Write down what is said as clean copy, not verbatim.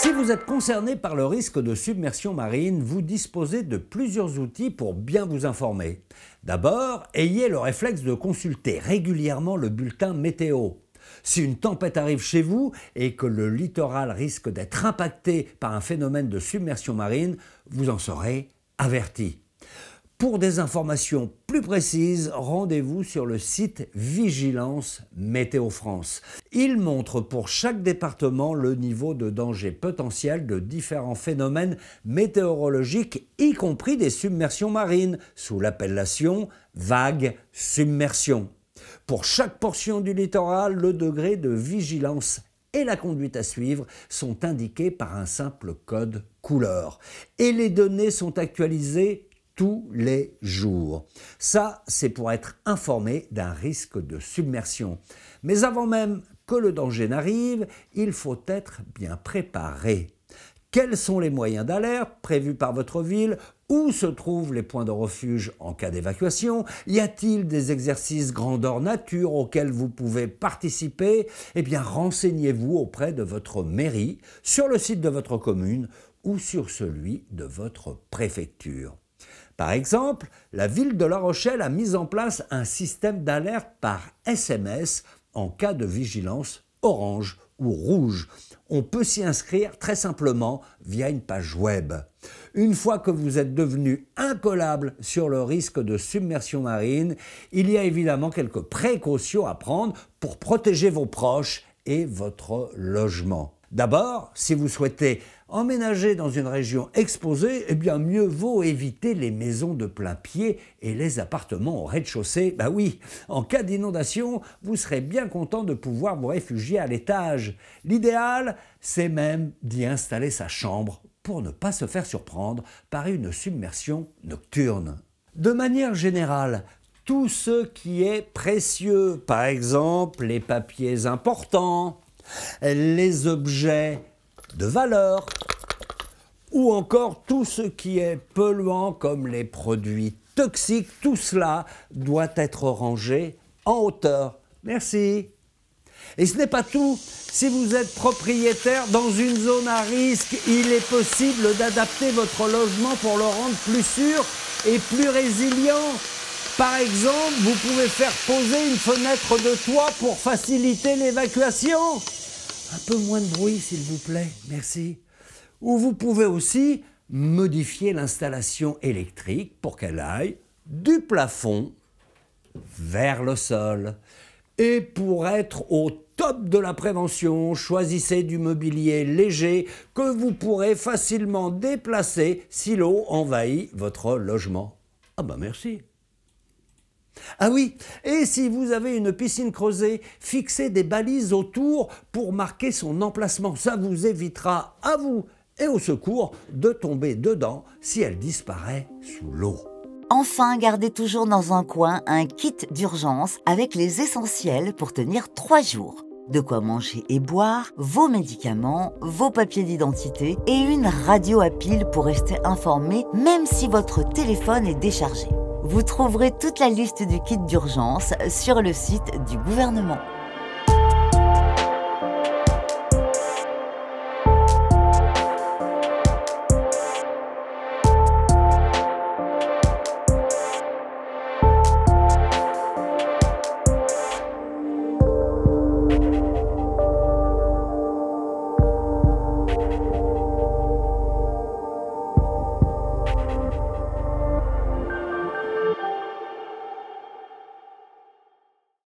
Si vous êtes concerné par le risque de submersion marine, vous disposez de plusieurs outils pour bien vous informer. D'abord, ayez le réflexe de consulter régulièrement le bulletin météo. Si une tempête arrive chez vous et que le littoral risque d'être impacté par un phénomène de submersion marine, vous en serez averti. Pour des informations plus précises, rendez-vous sur le site Vigilance Météo France. Il montre pour chaque département le niveau de danger potentiel de différents phénomènes météorologiques, y compris des submersions marines, sous l'appellation vague submersion. Pour chaque portion du littoral, le degré de vigilance et la conduite à suivre sont indiqués par un simple code couleur. Et les données sont actualisées tous les jours. Ça, c'est pour être informé d'un risque de submersion. Mais avant même que le danger n'arrive, il faut être bien préparé. Quels sont les moyens d'alerte prévus par votre ville? Où se trouvent les points de refuge en cas d'évacuation? Y a-t-il des exercices grandeur nature auxquels vous pouvez participer? Eh bien, renseignez-vous auprès de votre mairie, sur le site de votre commune ou sur celui de votre préfecture. Par exemple, la ville de La Rochelle a mis en place un système d'alerte par SMS en cas de vigilance orange ou rouge. On peut s'y inscrire très simplement via une page web. Une fois que vous êtes devenu incollable sur le risque de submersion marine, il y a évidemment quelques précautions à prendre pour protéger vos proches et votre logement. D'abord, si vous souhaitez emménager dans une région exposée, eh bien mieux vaut éviter les maisons de plein pied et les appartements au rez-de-chaussée. Ben oui, en cas d'inondation, vous serez bien content de pouvoir vous réfugier à l'étage. L'idéal, c'est même d'y installer sa chambre pour ne pas se faire surprendre par une submersion nocturne. De manière générale, tout ce qui est précieux, par exemple les papiers importants, les objets de valeur ou encore tout ce qui est polluant comme les produits toxiques, tout cela doit être rangé en hauteur. Merci. Et ce n'est pas tout. Si vous êtes propriétaire dans une zone à risque, il est possible d'adapter votre logement pour le rendre plus sûr et plus résilient. Par exemple, vous pouvez faire poser une fenêtre de toit pour faciliter l'évacuation. Un peu moins de bruit, s'il vous plaît, merci. Ou vous pouvez aussi modifier l'installation électrique pour qu'elle aille du plafond vers le sol. Et pour être au top de la prévention, choisissez du mobilier léger que vous pourrez facilement déplacer si l'eau envahit votre logement. Ah ben merci. Ah oui, et si vous avez une piscine creusée, fixez des balises autour pour marquer son emplacement. Ça vous évitera à vous et au secours de tomber dedans si elle disparaît sous l'eau. Enfin, gardez toujours dans un coin un kit d'urgence avec les essentiels pour tenir 3 jours. De quoi manger et boire, vos médicaments, vos papiers d'identité et une radio à pile pour rester informé même si votre téléphone est déchargé. Vous trouverez toute la liste du kit d'urgence sur le site du gouvernement.